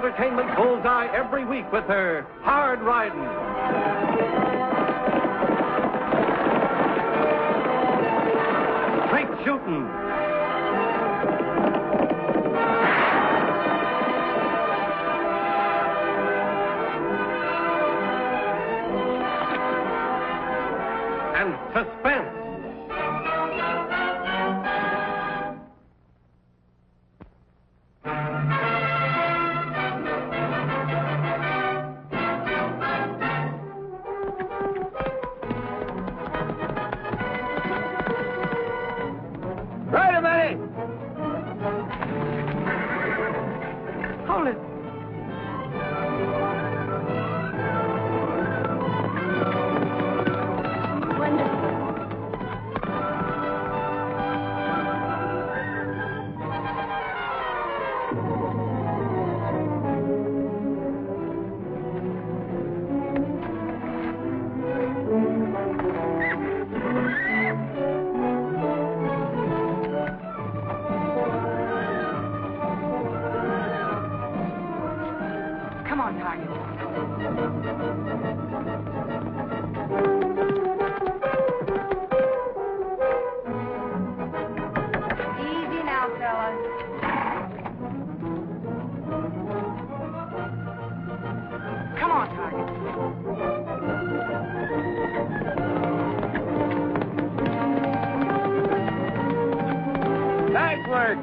entertainment bullseye every week with her Hard Riding. Straight Shooting. And Suspense. Wait a minute! Hold it. Come on, Target. Easy now, fellas. Come on, Target. Nice work.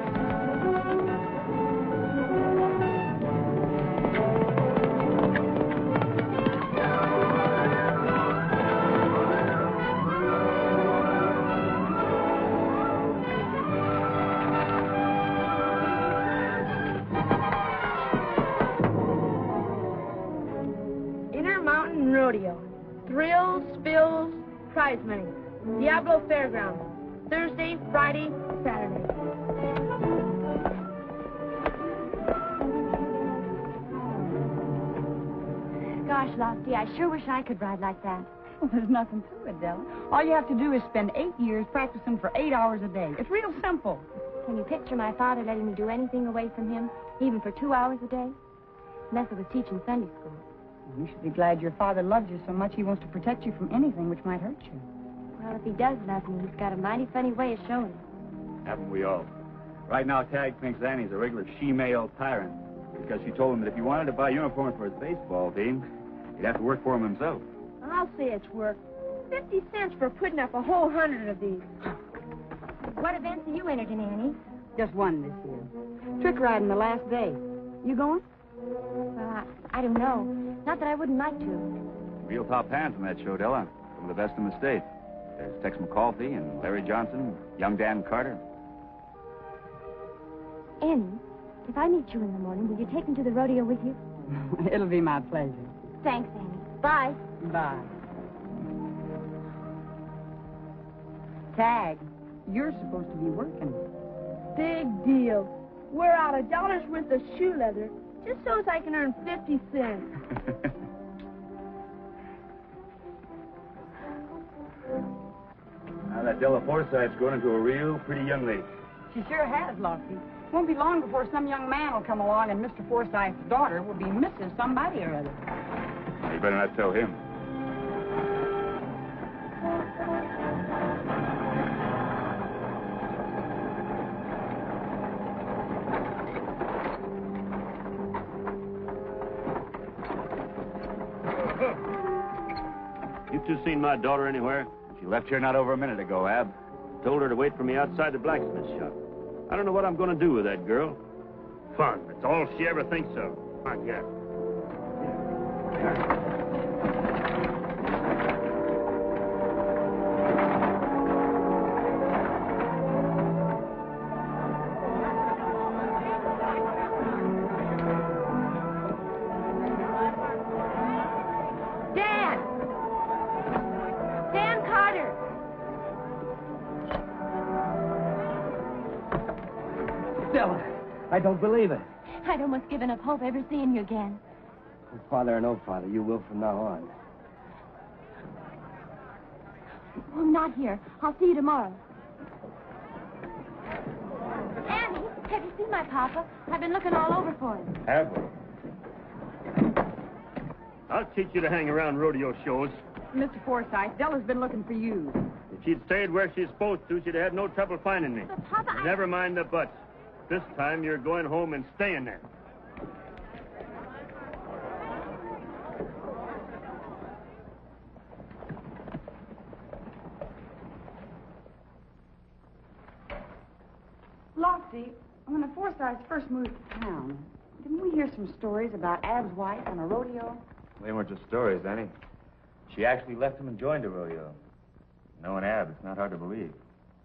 Intermountain Rodeo. Thrills, spills, prize money. Diablo Fairgrounds. Thursday, Friday, Saturday. Gosh, Lofty, I sure wish I could ride like that. Well, there's nothing to it, Della. All you have to do is spend 8 years practicing for 8 hours a day. It's real simple. Can you picture my father letting me do anything away from him, even for 2 hours a day? Unless it was teaching Sunday school. You should be glad your father loves you so much he wants to protect you from anything which might hurt you. Well, if he does love me, he's got a mighty funny way of showing it. Haven't we all? Right now, Tag thinks Annie's a regular she-male tyrant because she told him that if he wanted to buy uniforms for his baseball team, he'd have to work for them himself. I'll say it's work. 50 cents for putting up a whole 100 of these. What events are you entered in, Annie? Just one this year. Trick riding the last day. You going? Well, I don't know. Not that I wouldn't like to. Real top hands in that show, Della. Some of the best in the state. There's Tex McCalthy and Larry Johnson, young Dan Carter. Annie, if I meet you in the morning, will you take me to the rodeo with you? It'll be my pleasure. Thanks, Annie. Bye. Bye. Tag, you're supposed to be working. Big deal. We're out $1 worth of shoe leather just so as I can earn 50 cents. Now, that Della Forsythe's grown into a real pretty young lady. She sure has, Lofty. Won't be long before some young man will come along and Mr. Forsythe's daughter will be Mrs. Somebody or other. You better not tell him. You two seen my daughter anywhere? She left here not over a minute ago, Ab. Told her to wait for me outside the blacksmith shop. I don't know what I'm going to do with that girl. Fun. That's all she ever thinks of. My God. Stella, I don't believe it. I'd almost given up hope ever seeing you again. Father or no father, you will from now on. Well, I'm not here. I'll see you tomorrow. Annie, have you seen my papa? I've been looking all over for him. Have we? I'll teach you to hang around rodeo shows. Mr. Forsythe, Della's been looking for you. If she'd stayed where she's supposed to, she'd have had no trouble finding me. But, Papa, Never mind the buts. This time you're going home and staying there. Lofty, when the Forsythes first moved to town, didn't we hear some stories about Ab's wife on a rodeo? They weren't just stories, Annie. She actually left him and joined a rodeo. Knowing Ab, it's not hard to believe.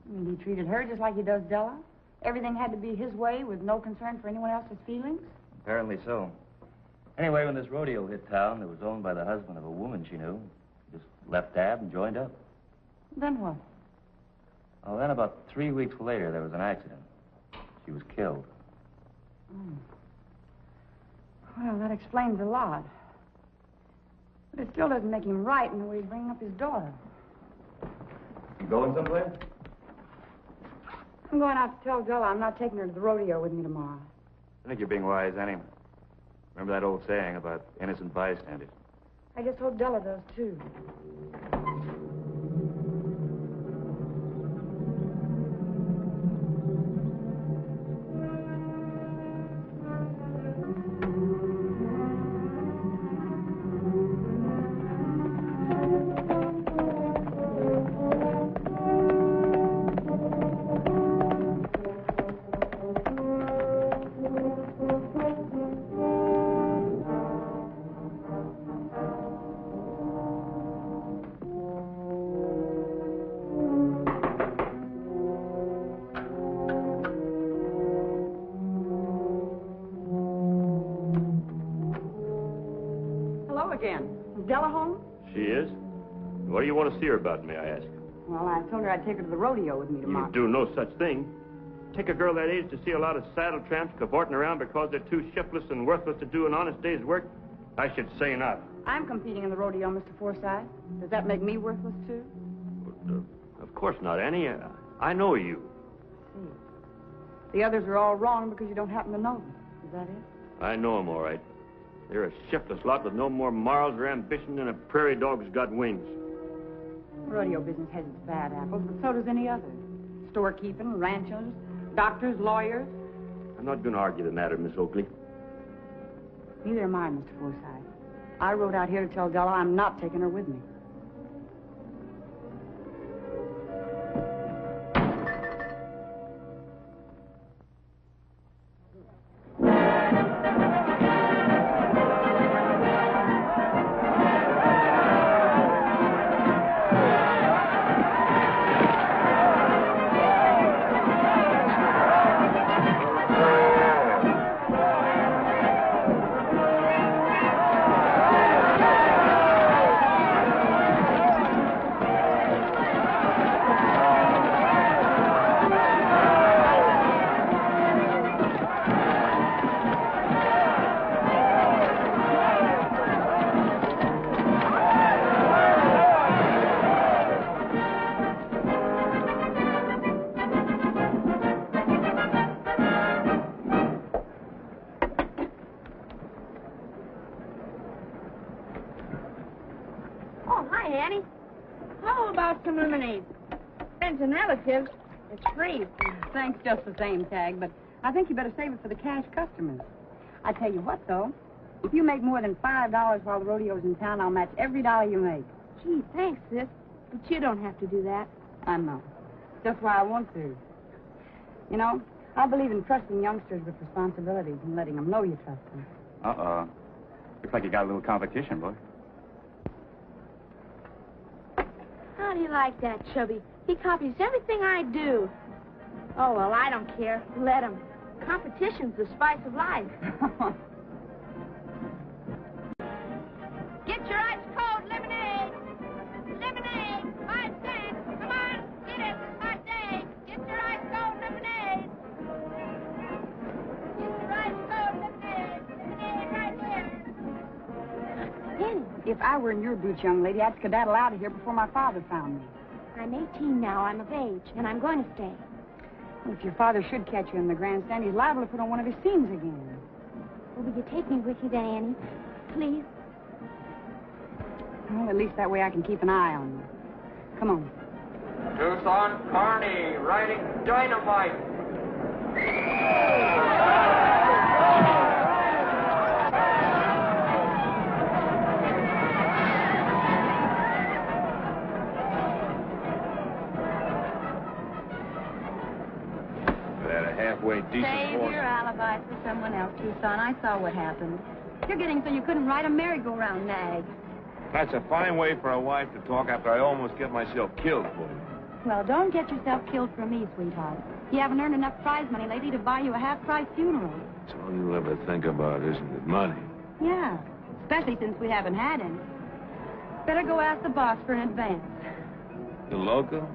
I mean, he treated her just like he does Della? Everything had to be his way with no concern for anyone else's feelings? Apparently so. Anyway, when this rodeo hit town, it was owned by the husband of a woman she knew. She just left Ab and joined up. Then what? Well, then about 3 weeks later, there was an accident. She was killed. Oh. Well, that explains a lot. But it still doesn't make him right in the way he's bringing up his daughter. You going someplace? I'm going out to tell Della I'm not taking her to the rodeo with me tomorrow. I think you're being wise, Annie. Remember that old saying about innocent bystanders? I just hope Della does, too. Is Della home? She is. What do you want to see her about, may I ask? Well, I told her I'd take her to the rodeo with me tomorrow. You do no such thing. Take a girl that age to see a lot of saddle tramps cavorting around because they're too shiftless and worthless to do an honest day's work? I should say not. I'm competing in the rodeo, Mr. Forsythe. Does that make me worthless, too? Of course not, Annie. I know you. The others are all wrong because you don't happen to know them. Is that it? I know them, all right. They're a shiftless lot with no more morals or ambition than a prairie dog's got wings. The rodeo business has its bad apples, but so does any other. Storekeeping, ranchers, doctors, lawyers. I'm not going to argue the matter, Miss Oakley. Neither am I, Mr. Forsythe. I rode out here to tell Della I'm not taking her with me. Some lemonade. Friends and relatives, it's free. Thanks just the same, Tag, but I think you better save it for the cash customers. I tell you what, though, if you make more than $5 while the rodeo's in town, I'll match every dollar you make. Gee, thanks, sis. But you don't have to do that. I know. That's why I want to. You know, I believe in trusting youngsters with responsibilities and letting them know you trust them. Uh-oh. Looks like you got a little competition, boy. How do you like that, Chubby? He copies everything I do. Oh, well, I don't care. Let him. Competition's the spice of life. Get your ice cold lemonade. Lemonade, 5 cents. Come on, get it. My day. Get your ice cold lemonade. Get your ice cold lemonade. Lemonade right here. Penny, if I were in your boots, young lady, I'd skedaddle out of here before my father found me. I'm 18 now. I'm of age, and I'm going to stay. Well, if your father should catch you in the grandstand, he's liable to put on one of his scenes again. Well, will you take me with you then, Annie? Please? Well, at least that way I can keep an eye on you. Come on. Tucson Carney riding dynamite. Decent Save horse. your alibi for someone else, Tucson. I saw what happened. You're getting so you couldn't ride a merry-go-round nag. That's a fine way for a wife to talk after I almost get myself killed for you. Well, don't get yourself killed for me, sweetheart. You haven't earned enough prize money lately to buy you a half-price funeral. It's all you ever think about, isn't it? Money. Yeah, especially since we haven't had any. Better go ask the boss for an advance. The local?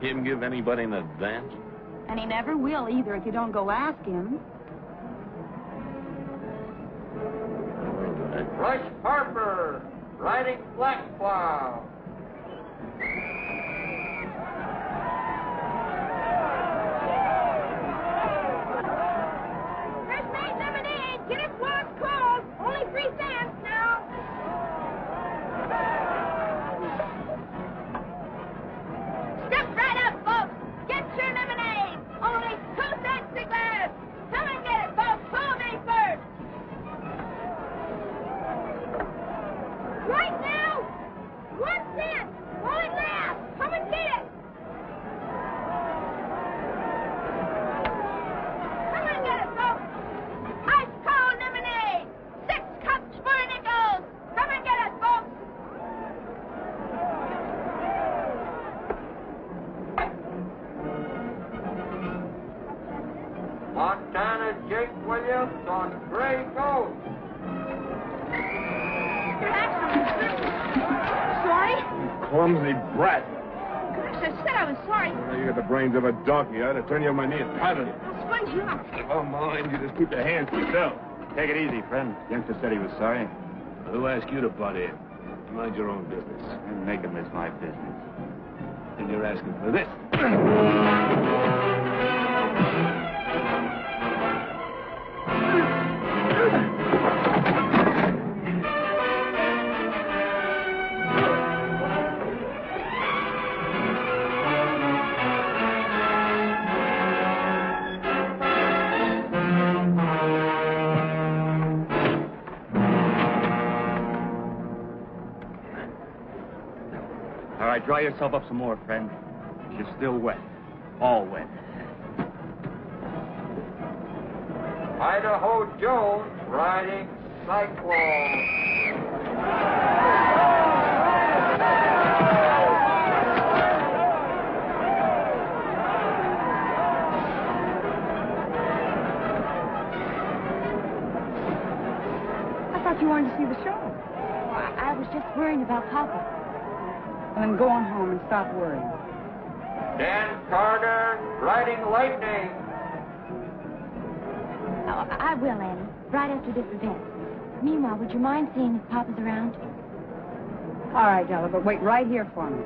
He didn't give anybody an advance? And he never will either if you don't go ask him. Rush Harper riding Black Cloud. First mate lemonade. Get it while it's cold. Only 3 cents now. Step right up, folks. Get your lemonade. Only 2 cents a glass. Come and get it, folks. Hold me first. Right now, 1 cent. Only glass. Come and get it. Come and get it, folks. Ice cold lemonade. 6 cups for nickels. Come and get it, folks. Montana Jake Williams on Gray Ghost. Sorry? Clumsy brat. Gosh, I said I was sorry. Well, you got the brains of a donkey. I ought to turn you on my knee and pound it. I'll sponge you up. Oh, mind, you just keep your hands to yourself. Take it easy, friend. Youngster said he was sorry. Who asked you to butt in? Mind your own business. And make him miss my business. And you're asking for this. All right, dry yourself up some more, friend. You're still wet. All wet. Idaho Jones riding Cyclone. I thought you wanted to see the show. I was just worrying about Papa. Well, then go on home and stop worrying. Dan Carter riding Lightning. Oh, I will, Annie, right after this event. Meanwhile, would you mind seeing if Papa's around? All right, Della, but wait right here for me.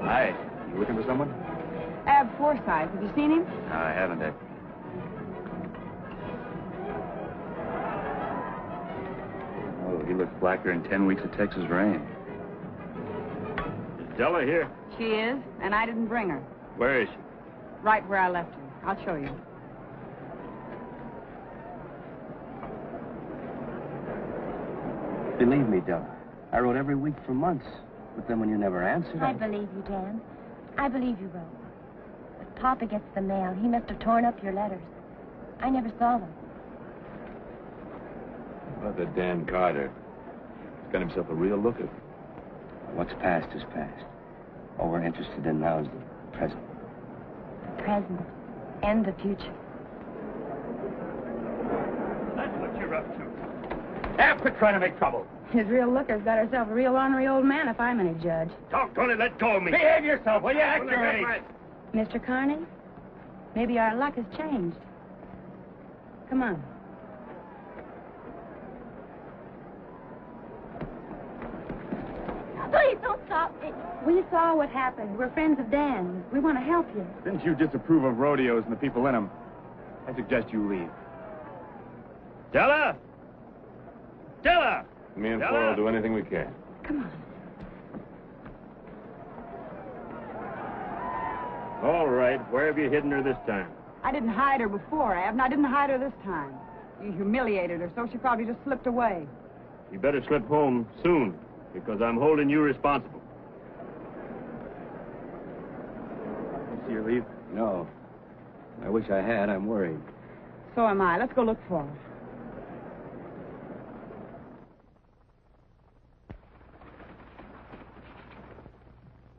Hi. You looking for someone? Ab Forsyth, have you seen him? No, I haven't, Ed. Oh, he looks blacker than 10 weeks of Texas rain. Is Della here? She is, and I didn't bring her. Where is she? Right where I left her. I'll show you. Believe me, Della. I wrote every week for months. But then when you never answered, I believe you, Dan. I believe you wrote. But Papa gets the mail. He must have torn up your letters. I never saw them. About that Dan Carter. He's got himself a real looker. What's past is past. All we're interested in now is the present. The present and the future. That's what you're up to. Quit trying to make trouble. His real looker's got herself a real ornery old man, if I'm any judge. Talk, Tony, let go of me. Behave yourself, will you? Act your age. Mr. Carney, maybe our luck has changed. Come on. Please don't stop me. We saw what happened. We're friends of Dan's. We want to help you. Since you disapprove of rodeos and the people in them, I suggest you leave. Della! Della! Me and Flora will do anything we can. Come on. All right, where have you hidden her this time? I didn't hide her before, Abner. I didn't hide her this time. You humiliated her, so she probably just slipped away. You better slip home soon, because I'm holding you responsible. You see her leave? No. I wish I had. I'm worried. So am I. Let's go look for her.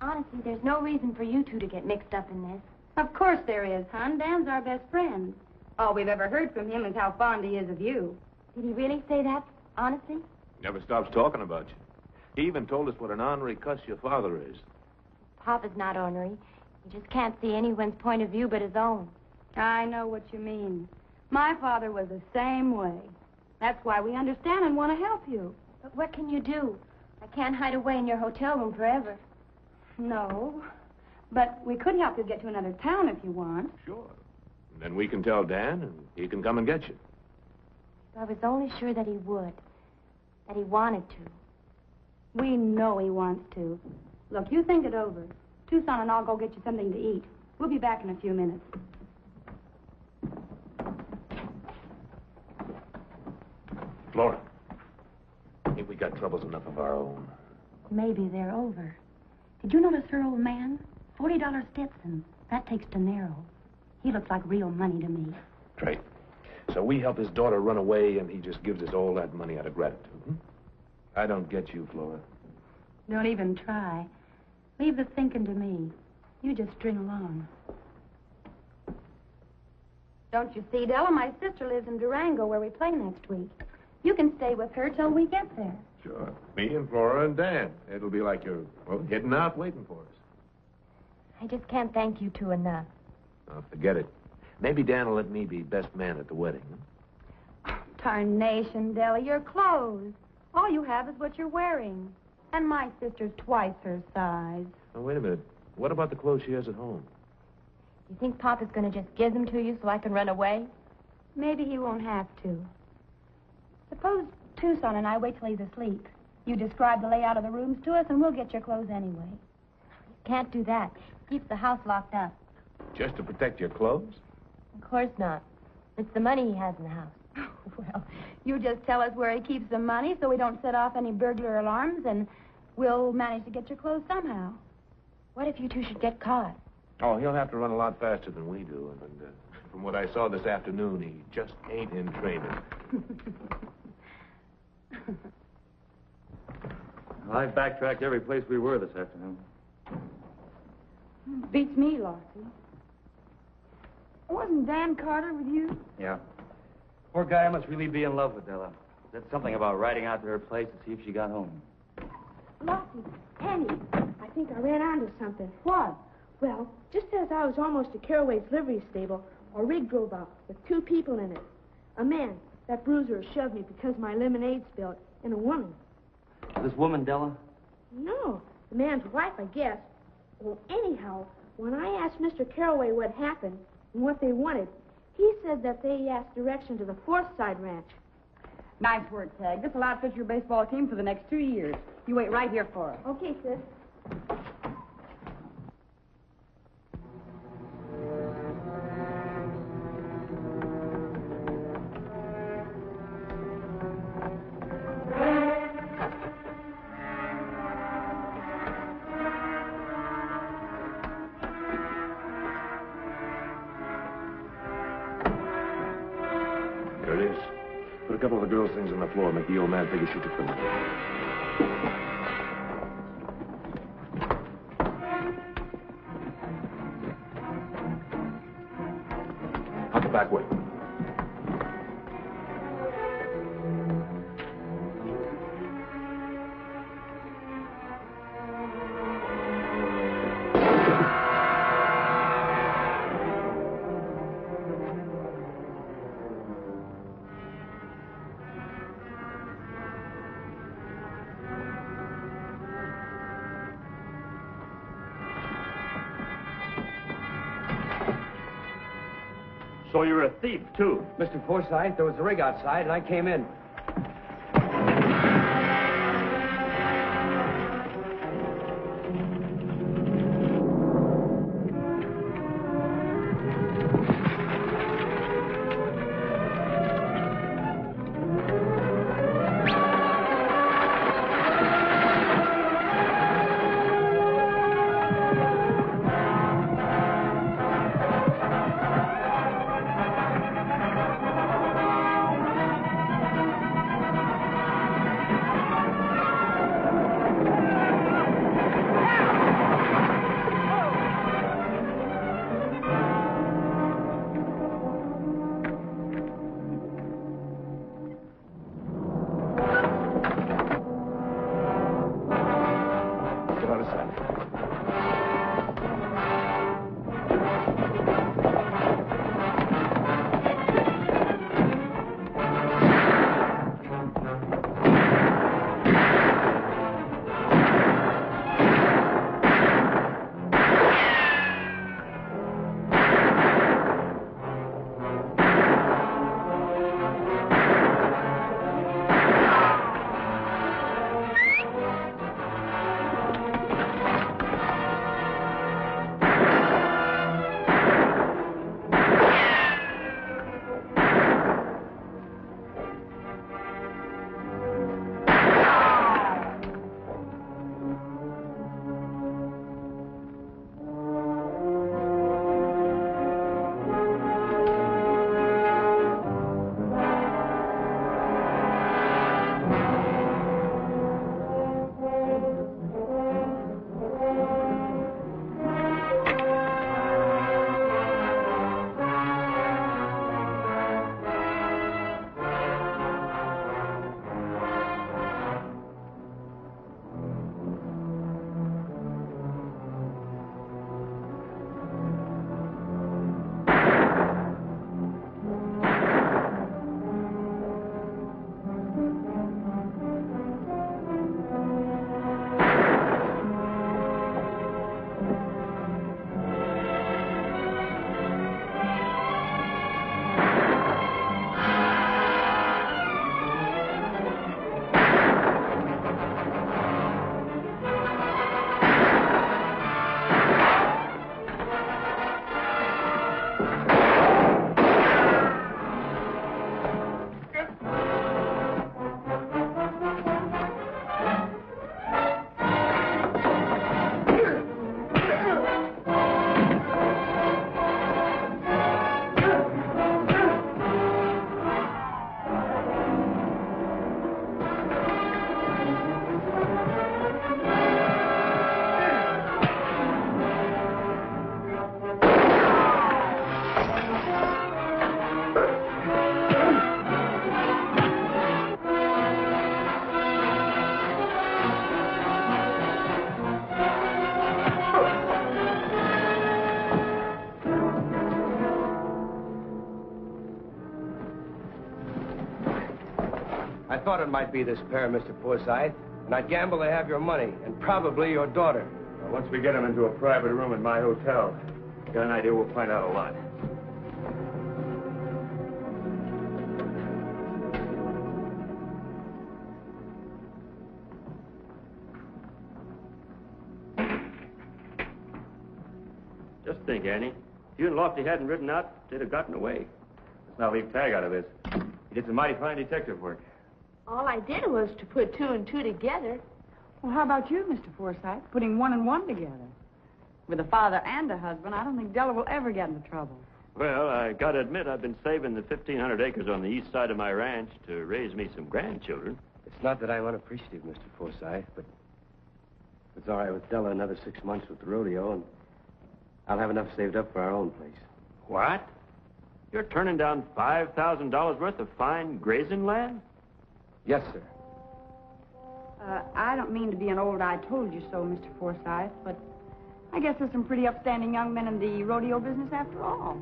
Honestly, there's no reason for you two to get mixed up in this. Of course there is, hon. Dan's our best friend. All we've ever heard from him is how fond he is of you. Did he really say that? Honestly? Never stops talking about you. He even told us what an ornery cuss your father is. Papa's not ornery. He just can't see anyone's point of view but his own. I know what you mean. My father was the same way. That's why we understand and want to help you. But what can you do? I can't hide away in your hotel room forever. No, but we could help you get to another town if you want. Sure. And then we can tell Dan, and he can come and get you. If I was only sure that he would. That he wanted to. We know he wants to. Look, you think it over. Tucson and I'll go get you something to eat. We'll be back in a few minutes. Flora, ain't we got troubles enough of our own? Maybe they're over. Did you notice her old man? $40 Stetson. That takes dinero. He looks like real money to me. Great. So we help his daughter run away, and he just gives us all that money out of gratitude. I don't get you, Flora. Don't even try. Leave the thinking to me. You just string along. Don't you see, Della? My sister lives in Durango, where we play next week. You can stay with her till we get there. Sure. Me and Flora and Dan. It'll be like you're, hidden out waiting for us. I just can't thank you two enough. Oh, forget it. Maybe Dan will let me be best man at the wedding. Tarnation, Della, your clothes. All you have is what you're wearing. And my sister's twice her size. Oh, wait a minute. What about the clothes she has at home? You think Papa's going to just give them to you so I can run away? Maybe he won't have to. Suppose Tucson and I wait till he's asleep. You describe the layout of the rooms to us, and we'll get your clothes anyway. Can't do that. Keeps the house locked up. Just to protect your clothes? Of course not. It's the money he has in the house. Well, you just tell us where he keeps the money so we don't set off any burglar alarms, and we'll manage to get your clothes somehow. What if you two should get caught? Oh, he'll have to run a lot faster than we do. And from what I saw this afternoon, he just ain't in training. I've backtracked every place we were this afternoon. Beats me, Lossie. Wasn't Dan Carter with you? Yeah. Poor guy must really be in love with Della. Said something about riding out to her place to see if she got home. Lottie, Penny, I think I ran onto something. What? Well, just as I was almost to Caraway's livery stable, a rig drove up with two people in it. A man, that bruiser, shoved me because my lemonade spilled, and a woman. This woman, Della? No, the man's wife, I guess. Well, anyhow, when I asked Mr. Caraway what happened and what they wanted, he said that they asked direction to the Fourth Side Ranch. Nice work, Tag. This will outfit your baseball team for the next 2 years. You wait right here for us. Okay, sis. There it is. Put a couple of the girls' things on the floor. Make the old man figure she took them. Out the back way. So you're a thief, too. Mr. Forsythe, there was a rig outside, and I came in. I thought it might be this pair, Mr. Forsythe, and I'd gamble to have your money, and probably your daughter. Well, once we get them into a private room in my hotel, got an idea we'll find out a lot. Just think, Annie. If you and Lofty hadn't ridden out, they'd have gotten away. Let's not leave Tag out of this. He did some mighty fine detective work. All I did was to put two and two together. Well, how about you, Mr. Forsythe, putting one and one together? With a father and a husband, I don't think Della will ever get into trouble. Well, I gotta admit, I've been saving the 1,500 acres on the east side of my ranch to raise me some grandchildren. It's not that I'm unappreciative, Mr. Forsythe, but it's all right with Della another 6 months with the rodeo, and I'll have enough saved up for our own place. What? You're turning down $5,000 worth of fine grazing land? Yes, sir. I don't mean to be an old I told you so, Mr. Forsythe, but I guess there's some pretty upstanding young men in the rodeo business after all.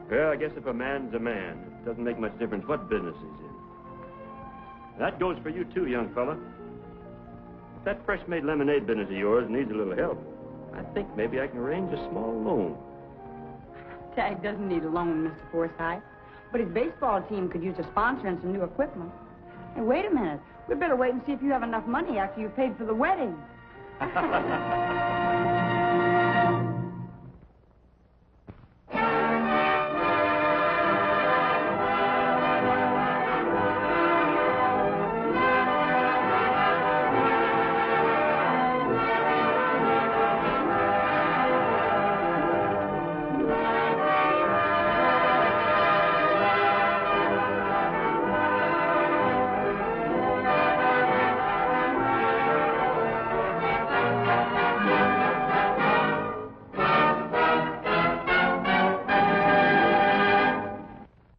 Well, I guess if a man's a man, it doesn't make much difference what business he's in. That goes for you, too, young fella. If that fresh-made lemonade business of yours needs a little help, I think maybe I can arrange a small loan. Tag doesn't need a loan, Mr. Forsythe. But his baseball team could use a sponsor and some new equipment. Hey, wait a minute. We'd better wait and see if you have enough money after you've paid for the wedding.